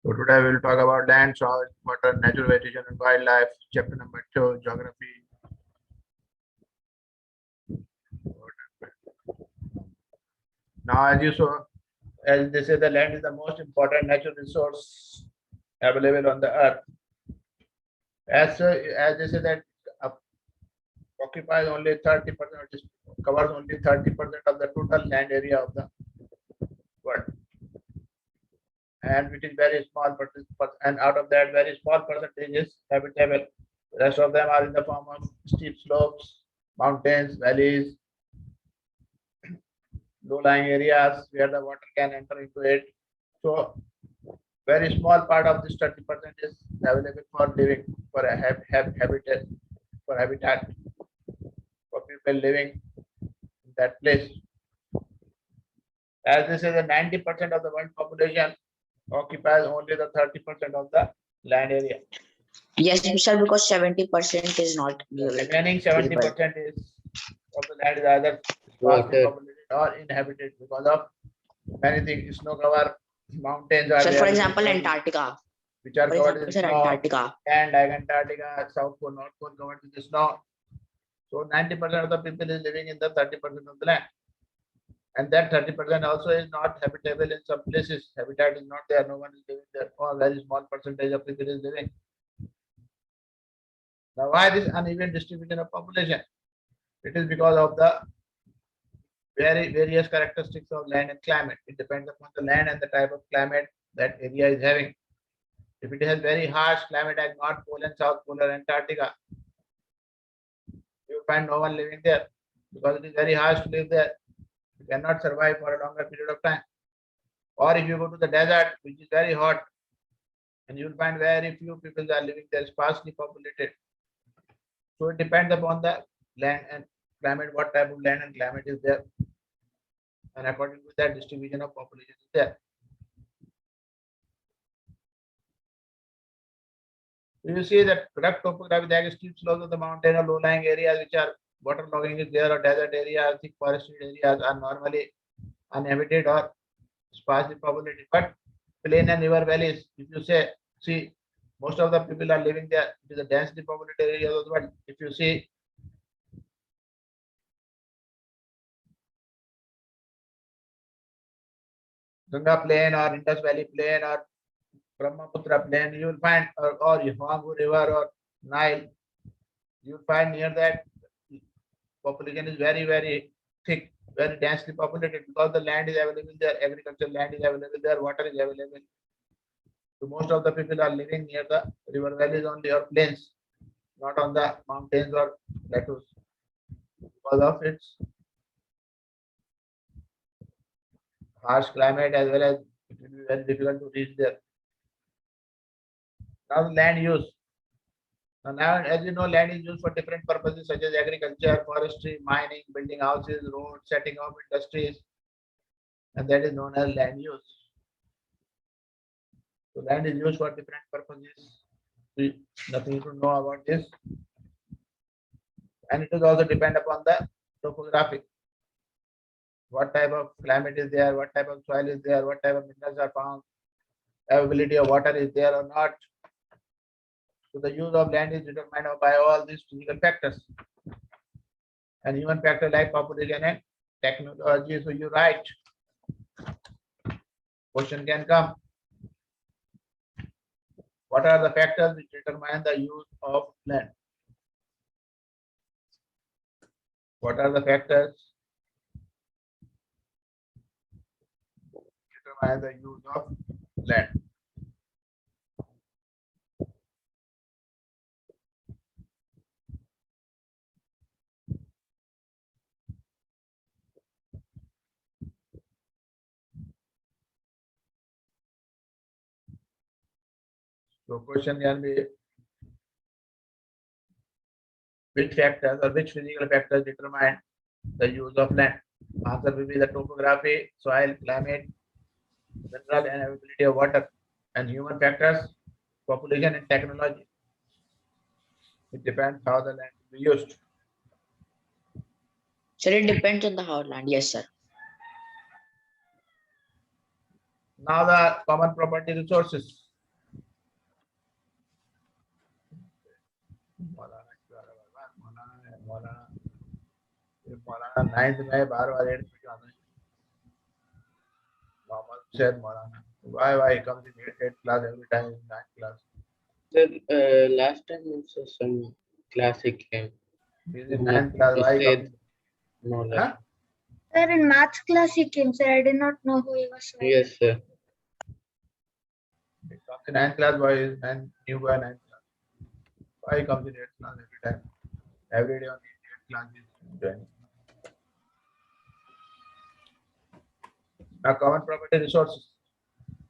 So today we will talk about land, soil, water, natural vegetation and wildlife. Chapter number 2, geography. Now, as you saw, as they say, the land is the most important natural resource available on the earth. As they say that occupies only 30%, covers only 30% of the total land area of the world, and which is very small, and out of that, very small percentage is habitable. The rest of them are in the form of steep slopes, mountains, valleys, low-lying areas where the water can enter into it. So, very small part of this 30% is available for living, for a habitat, for people living in that place. As this is a 90% of the world population occupies only the 30% of the land area. Yes, sir, because 70% is not The remaining 70% is of the land is either sparsely populated or inhabited because of many things, snow cover, mountains are Sir, there. for example, Antarctica. Which are For covered example, with sir, snow, Antarctica. and like Antarctica, South Pole, North Pole covered with the snow. So 90% of the people is living in the 30% of the land. And that 30% also is not habitable in some places. Habitat is not there, no one is living there, or a very small percentage of people is living. Now, why this uneven distribution of population? It is because of the various characteristics of land and climate. It depends upon the land and the type of climate that area is having. If it has very harsh climate like North Pole and South Pole or Antarctica, you will find no one living there because it is very harsh to live there. You cannot survive for a longer period of time. Or if you go to the desert, which is very hot, and you will find very few people are living there, sparsely populated. So it depends upon the land and climate, what type of land and climate is there. And according to that, distribution of population is there. You see that rough topography, there is steep slopes of the mountain or low-lying areas which are waterlogging is there, or desert areas, thick forested areas are normally uninhabited or sparsely populated. But plain and river valleys, if you say, see, most of the people are living there. It is a densely populated area as well. If you see, Ganga Plain or Indus Valley Plain or Brahmaputra Plain, you will find, or Yambu River or Nile, you will find near that population is very, very thick, very densely populated because the land is available there, agricultural land is available there, water is available. So most of the people are living near the river valleys only or plains, not on the mountains or plateaus. Because of its harsh climate as well as it will be very difficult to reach there. Now the land use. Now, as you know, land is used for different purposes such as agriculture, forestry, mining, building houses, roads, setting up industries, and that is known as land use. So land is used for different purposes. Nothing to know about this. And it is also depend upon the topography. What type of climate is there, what type of soil is there, what type of minerals are found, availability of water is there or not. So the use of land is determined by all these physical factors. And human factor like population and technology. So you write. Question can come. What are the factors which determine the use of land? What are the factors determine the use of land? So question can be which factors or which physical factors determine the use of land? Answer will be the topography, soil, climate, mineral and availability of water, and human factors, population and technology. It depends how the land will be used. Sir, it depends on the how land. Yes, sir. Now the common property resources. Maulana 9th में 12 8th में जाना है. Mohammed said Maulana. Why he comes in 8th class every time in 9th class? Sir, last time also some classic came. He's in 9th class. Why he Said comes? no Huh? like. Sir, in maths class he came, sir. I did not know who he was. Yes, sir. He comes in 9th class. Why is new boy 9th class? Why he comes in 8th class every time? Every day on 8th class he's joining. Now common property resources.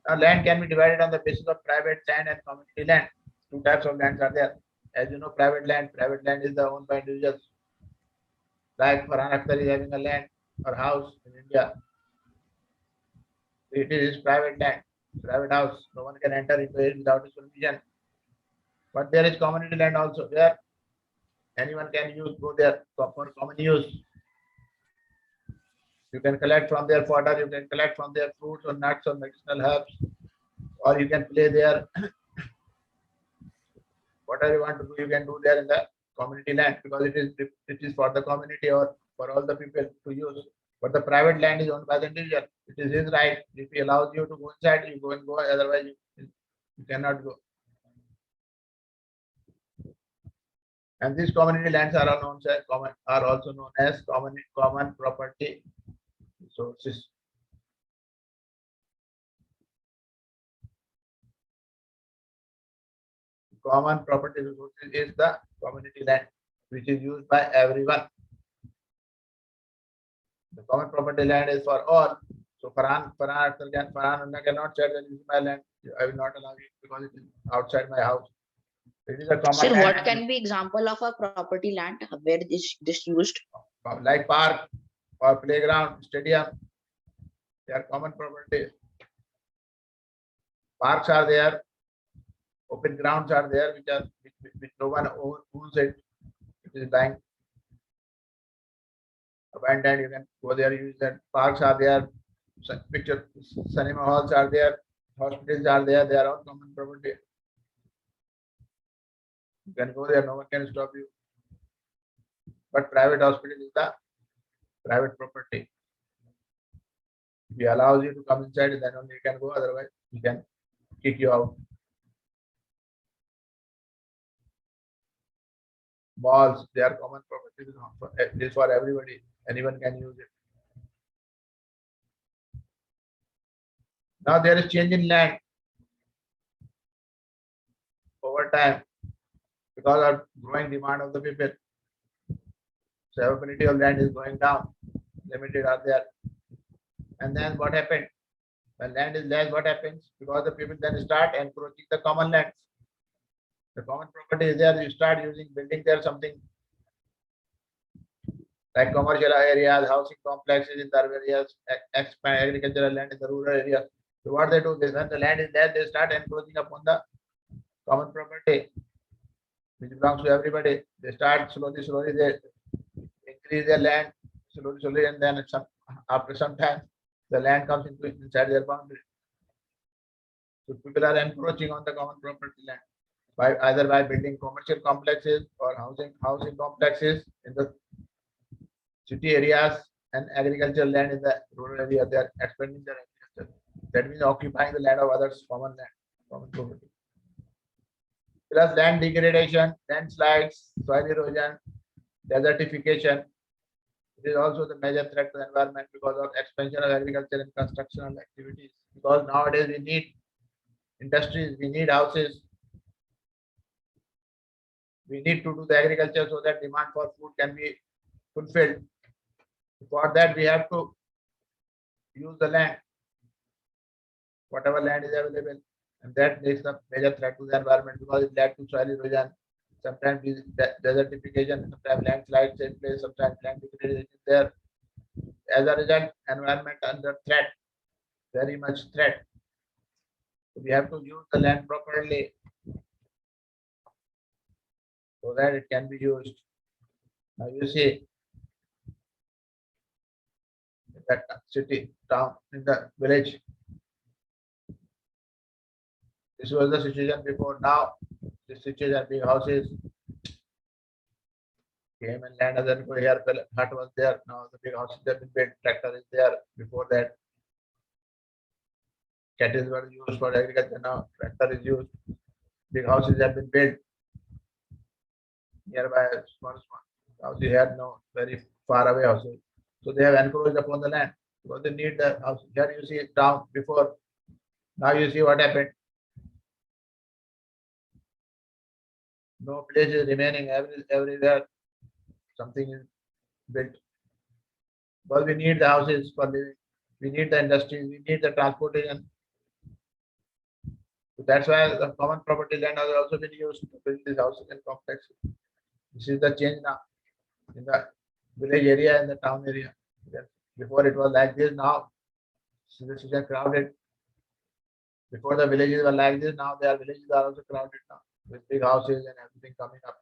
Now land can be divided on the basis of private land and community land. Two types of lands are there. As you know, private land is the owned by individuals. Like Farhan Akhtar is having a land or house in India. It is his private land, private house. No one can enter into it without his permission. But there is community land also where anyone can go there for common use. You can collect from their fodder, you can collect from their fruits or nuts or medicinal herbs, or you can play there. Whatever you want to do, you can do there in the community land because it is for the community or for all the people to use. But the private land is owned by the individual. It is his right. If he allows you to go inside, you go and go. Otherwise, you cannot go. And these community lands are also known as common property resources. Common property resources is the community land which is used by everyone. The common property land is for all. So Farhan cannot say that this is my land. I will not allow it because it is outside my house. It is a common Sir, land. what can be example of a property land where this used? Like park or playground, stadium, they are common property. Parks are there, open grounds are there, which no one owns it. It is lying abandoned. You can go there, use that. Parks are there, cinema halls are there, hospitals are there. They are all common property. You can go there, no one can stop you. But private hospital is the private property. If he allows you to come inside, then only you can go. Otherwise, he can kick you out. Malls, they are common property. It is for everybody. Anyone can use it. Now there is change in land over time because of growing demand of the people. So availability of land is going down. Limited are there. And then what happened? When land is less, what happens? Because the people then start encroaching the common lands. The common property is there. You start building there something like commercial areas, housing complexes in the urban areas, expand agricultural land in the rural areas. So what they do is when the land is there, they start encroaching upon the common property, which belongs to everybody. They start slowly, they increase their land slowly, and then after some time, the land comes inside their boundary. So people are encroaching on the common property land either by building commercial complexes or housing complexes in the city areas and agricultural land in the rural area. They are expanding their agriculture. That means occupying the land of others, common property. Plus land degradation, landslides, soil erosion, desertification. It is also the major threat to the environment because of expansion of agriculture and constructional activities. Because nowadays we need industries, we need houses. We need to do the agriculture so that demand for food can be fulfilled. For that, we have to use the land, whatever land is available, and that makes a major threat to the environment because it led to soil erosion, sometimes desertification, sometimes landslides take place, sometimes land degradation is there. As a result, environment under threat, very much threat. So we have to use the land properly so that it can be used. Now you see that city, town, in the village. This was the situation before. Now, this situation, big houses, came and landed, then here hut was there. Now the big houses have been built. Tractor is there. Before that, cattle were used for agriculture. Now tractor is used. Big houses have been built nearby. Small houses had no very far away houses. So they have encroached upon the land because they need the house. Here you see it down before. Now you see what happened. No place is remaining. Everywhere something is built. Because we need the houses for living. We need the industries. We need the transportation. So that's why the common property land has also been used to build these houses and complexes. This is the change now in the village area and the town area. Before it was like this, now this is crowded. Before the villages were like this, now their villages are also crowded now with big houses and everything coming up,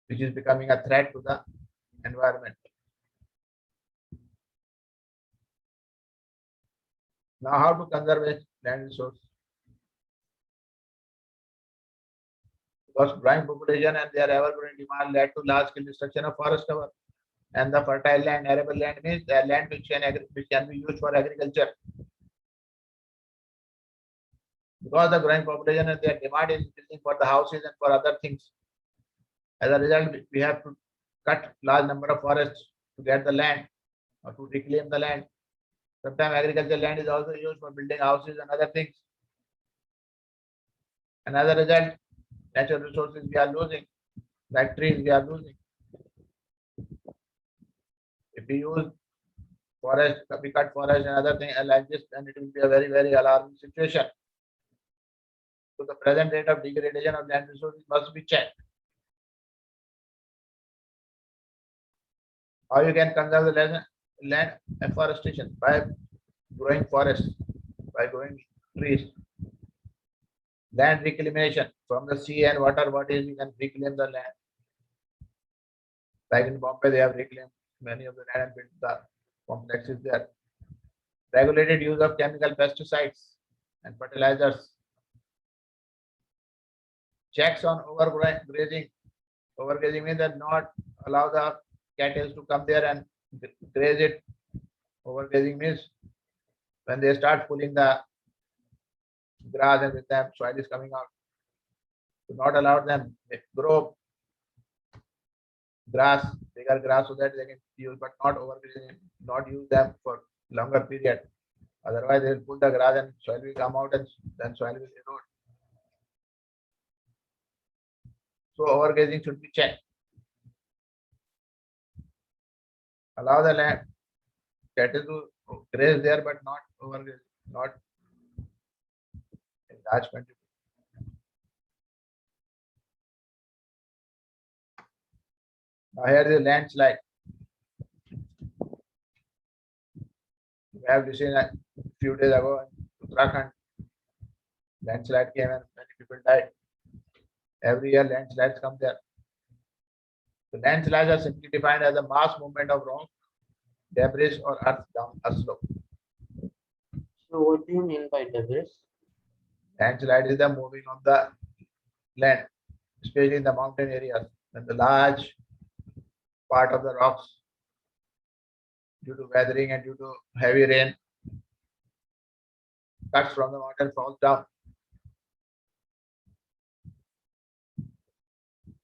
which is becoming a threat to the environment. Now, how to conserve land resource? Because growing population and their ever-growing demand led to large-scale destruction of forest cover. And the fertile land, arable land means the land which can be used for agriculture. Because the growing population and their demand is increasing for the houses and for other things. As a result, we have to cut large number of forests to get the land or to reclaim the land. Sometimes agricultural land is also used for building houses and other things. And as a result, natural resources we are losing, like trees we are losing. If we use forest, we cut forest and other things like this, then it will be a very, very alarming situation. So the present rate of degradation of land resources must be checked. How you can conserve the land afforestation? By growing forests, by growing trees. Land reclamation from the sea and water bodies, you can reclaim the land. Like in Bombay, they have reclaimed many of the land and built the complexes there. Regulated use of chemical pesticides and fertilizers. Checks on overgrazing. Overgrazing means that not allow the cattle to come there and graze it. Overgrazing means when they start pulling the grass and with them soil is coming out. Do not allow them to grow grass, bigger grass so that they can use, but not overgrazing, not use them for longer period. Otherwise, they will pull the grass and soil will come out and then soil will erode. So overgrazing should be checked. Allow the land cattle to graze there, but not overgraze, not in large quantity. Now here is a landslide. We have seen a few days ago in Uttarakhand, landslide came and many people died. Every year landslides come there. The landslides are simply defined as a mass movement of rock, debris or earth down a slope. So what do you mean by debris? Landslide is the moving of the land, especially in the mountain areas, when the large part of the rocks, due to weathering and due to heavy rain, cuts from the mountain falls down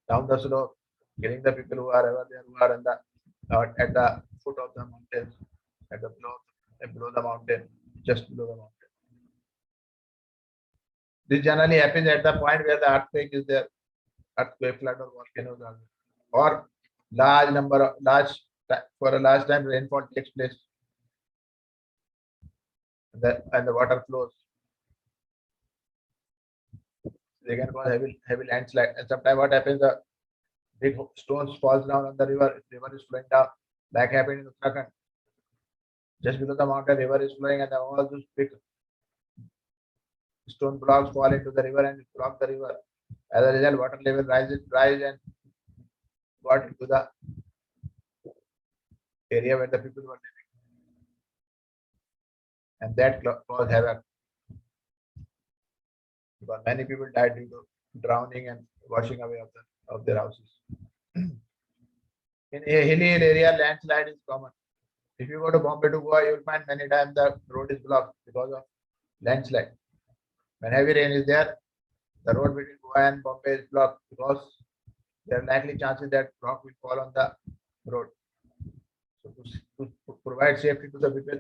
the slope, killing the people who are ever there, who are in the at the foot of the mountains, at the below the mountain, just below the mountain. This generally happens at the point where the earthquake is there, earthquake, flood, or volcanoes are there, or for a large time rainfall takes place, and the water flows. They can cause heavy landslide. And sometimes what happens, the big stones falls down on the river. River is flowing down, like happened in Uttarakhand. Just below the mountain, river is flowing, and all those big stone blocks fall into the river and block the river. As a result, water level rise and got into the area where the people were living, and that caused havoc. Because many people died due to drowning and washing away of their houses. In a hilly area, landslide is common. If you go to Bombay to Goa, you will find many times the road is blocked because of landslide. When heavy rain is there, the road between Goa and Bombay is blocked because there are likely chances that rock will fall on the road. So to provide safety to the people,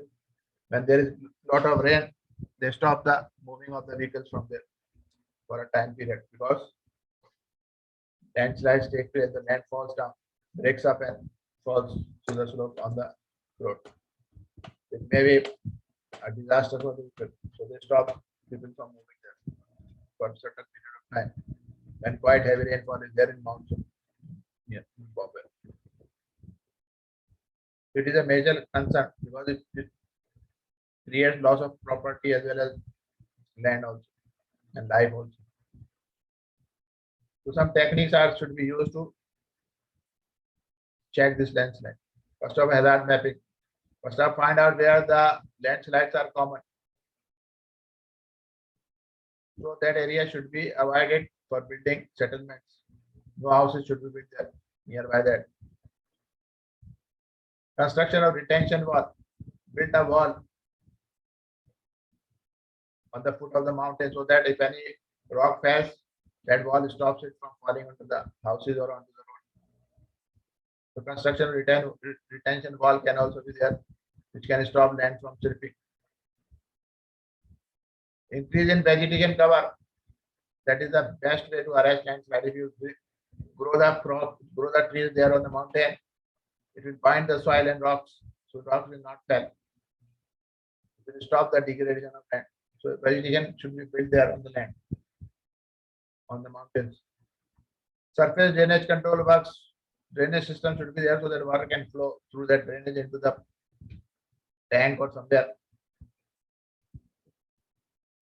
when there is lot of rain, they stop the moving of the vehicles from there for a time period because landslides take place, the land falls down, breaks up and falls to the slope on the road. It may be a disaster for the people, so they stop people from moving there for a certain period of time. When quite heavy rainfall is there in monsoon, yeah, in Bombay. It is a major concern because it creates loss of property as well as land also and life also. So some techniques are should be used to check this landslide. First of all, hazard mapping. First of all, find out where the landslides are common. So that area should be avoided for building settlements. No houses should be built there nearby that. Construction of retention wall. Build a wall on the foot of the mountain so that if any rock falls, that wall stops it from falling onto the houses or onto the road. The construction retention wall can also be there, which can stop land from slipping. Increase in vegetation cover. That is the best way to arrest landslide. If you grow the crop, grow the trees there on the mountain, it will bind the soil and rocks, so rocks will not fall. It will stop the degradation of land. So vegetation should be built there on the land, on the mountains. Surface drainage control works. Drainage system should be there so that water can flow through that drainage into the tank or somewhere.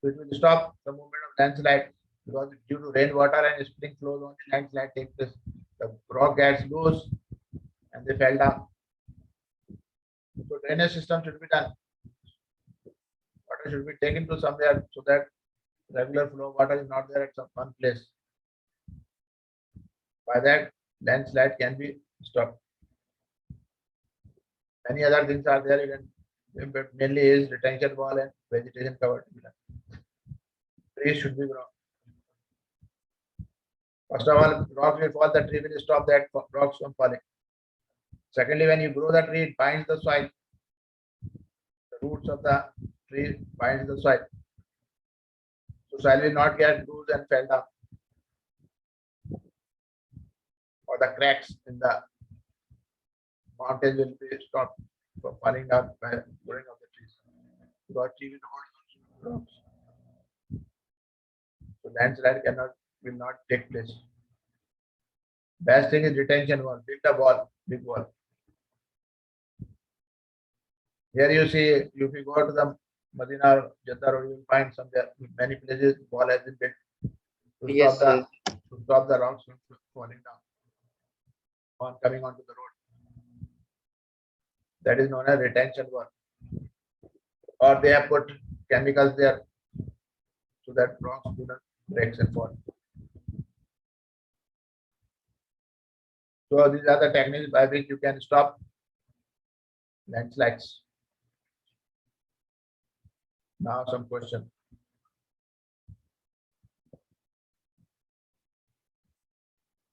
So it will stop the movement of landslide because due to rainwater and spring flows only landslide takes place. The rock gets loose and they fell down. So drainage system should be done. Water should be taken to somewhere so that regular flow of water is not there at some one place. By that, landslide can be stopped. Many other things are there, even, but mainly is retention wall and vegetation cover. Trees should be grown. First of all, rocks will fall, the tree will stop that rocks from falling. Secondly, when you grow the tree, it binds the soil. The roots of the tree binds the soil. So soil will not get loose and fell down. Or the cracks in the mountain will be stopped from falling down by growing of the trees. Because tree will hold rocks. So landslide will not take place. Best thing is retention wall. Build a wall, big wall. Here you see, if you go to the Madina or Jeddah road, you will find somewhere many places wall has been built to Yes, stop the rocks from falling down on coming onto the road. That is known as retention wall. Or they have put chemicals there so that rocks do not break and fall. So these are the techniques by which you can stop landslides. Now some question.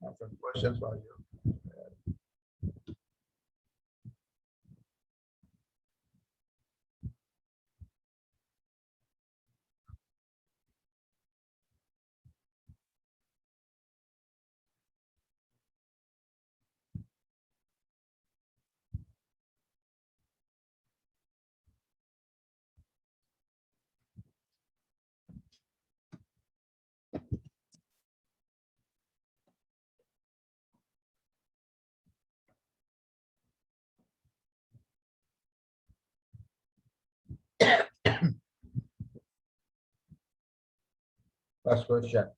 Now some questions for you. First question.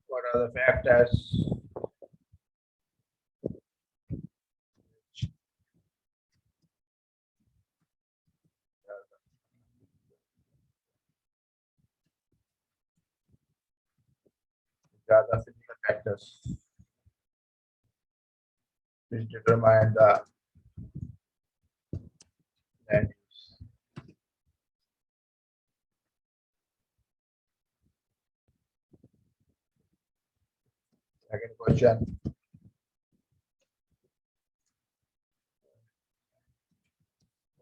What are the factors Which are the physical factors which determine the land use? Second question.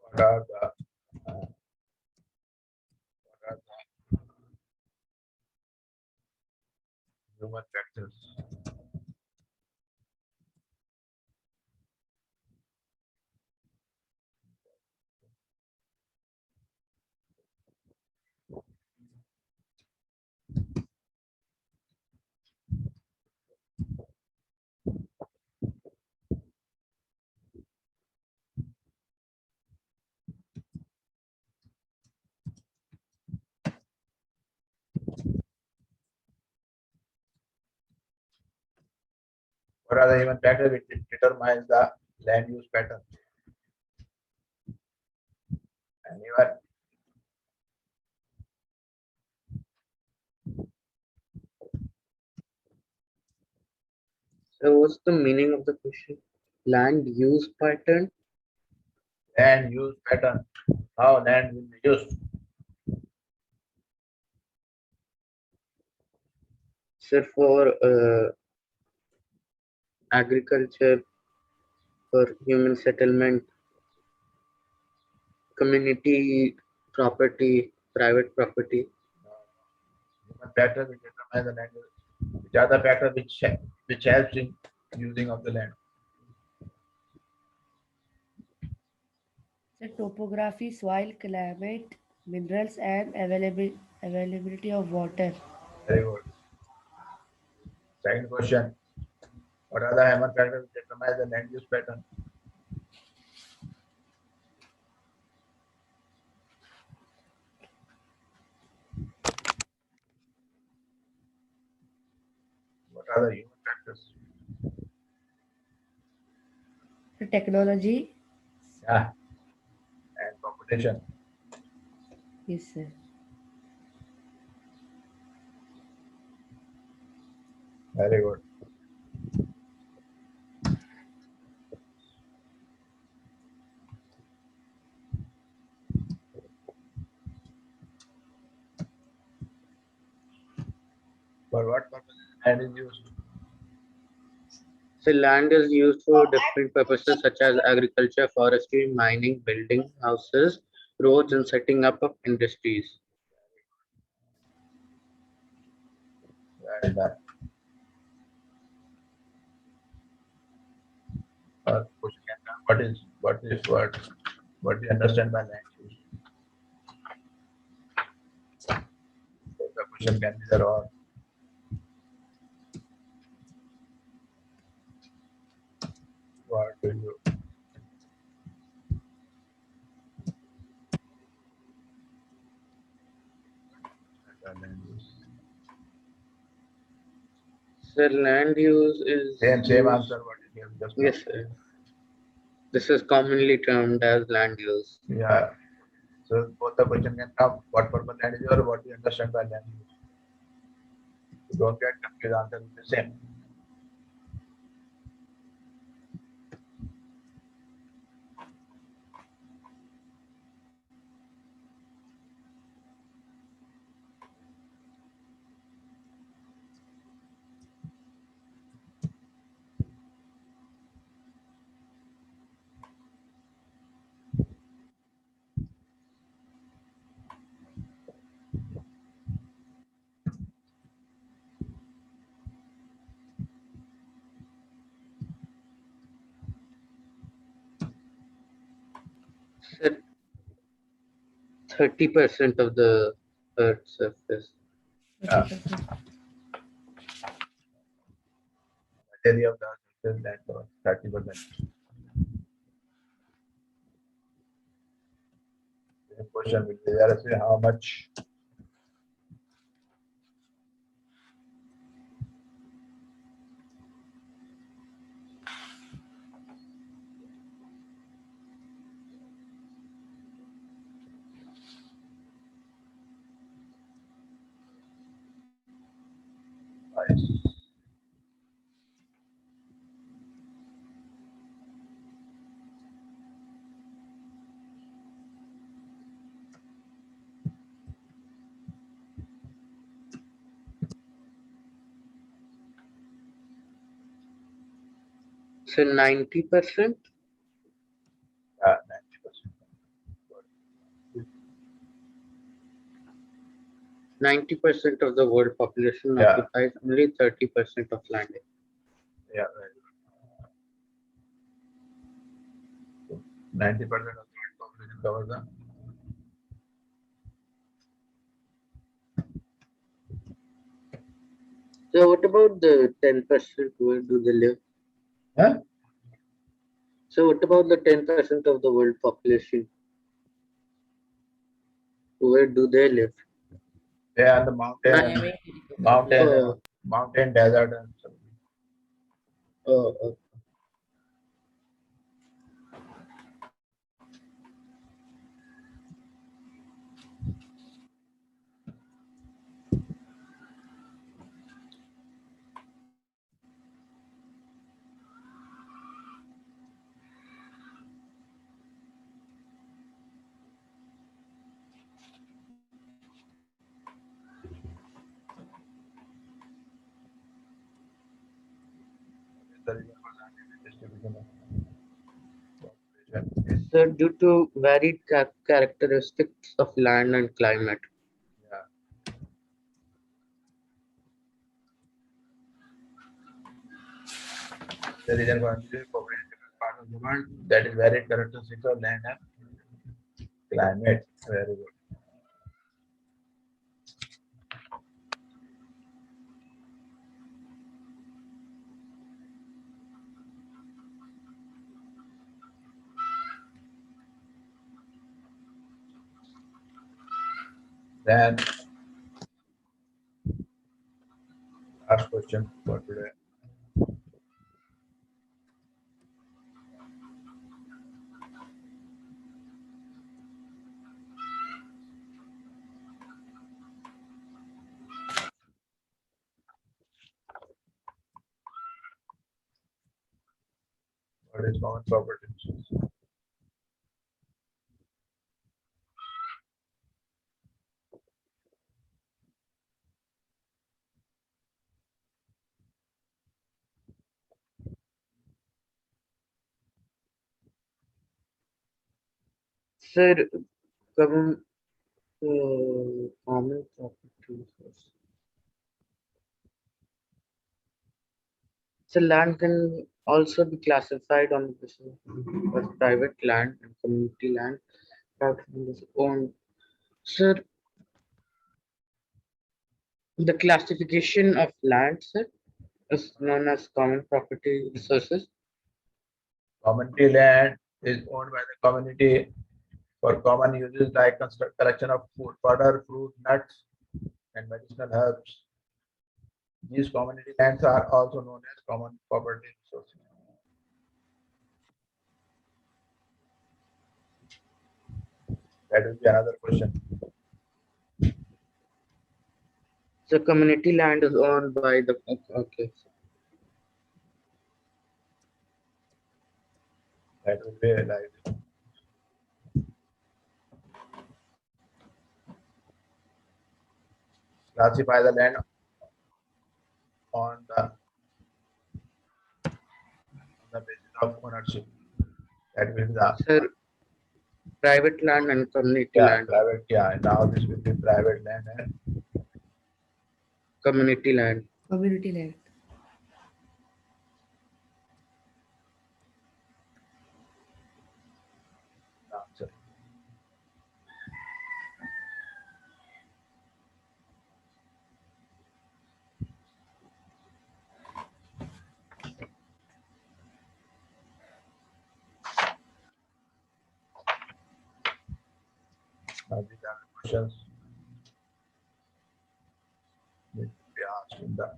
What are the human factors? What are the human factors which determines the land use pattern? Anyone? So what's the meaning of the question? Land use pattern? Land use pattern. How land will be used? Sir, for agriculture, for human settlement, community property, private property. Human factors which determine the land use. Which are the factors which helps in using of the land? The topography, soil, climate, minerals, and availability of water. Very good. Second question. What are the human factors which determine the land use pattern? What are the human factors? The technology. Yeah. And population. Yes, sir. Very good. For what purpose land is used? So land is used for different purposes such as agriculture, forestry, mining, building houses, roads, and setting up of industries. Very done. Question can come. What do you understand by land use? The question can be there or what do you understand by land use? So land use is Same used- answer what you gave just now. Yes, sir. This is commonly termed as land use. Yeah. So both the question can come. What purpose land is used or what do you understand by land use? You don't get confused. Answer is the same. Sir, 30% of the Earth's surface. 30%. Area of the earth is land for 30%. The question will be there. Say how much? Nice. So 90%. Yeah, 90%. 90% of the world population Yeah. occupies only 30% of land area. Yeah, very good. 90% of the world population covers the. So what about the 10%? Where do they live? Huh? So what about the 10% of the world population? Where do they live? They are the mountain, Oh, mountain, desert, and so. oh. The reason for the distribution of population. So due to varied characteristics of land and climate. Yeah. The reason for unusual population in different parts of the world, that is varied characteristics of land and climate. Very good. Then last question for today. What is common property? Sir, common common properties. So land can also be classified on the basis of private land and community land. Private land is owned. Sir, the classification of land, sir, is known as common property resources. Community land is owned by the community for common uses like collection of food, fodder, fruit, nuts, and medicinal herbs. These community lands are also known as common property resources. That will be another question. So community land is owned by the okay. That will be like classify the land on the basis of ownership. That will be the Sir, private land and community yeah, land. private. Yeah, now this will be private land and Community land. Community land. answer. Now these are the questions need to be asked in the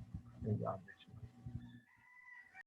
exam.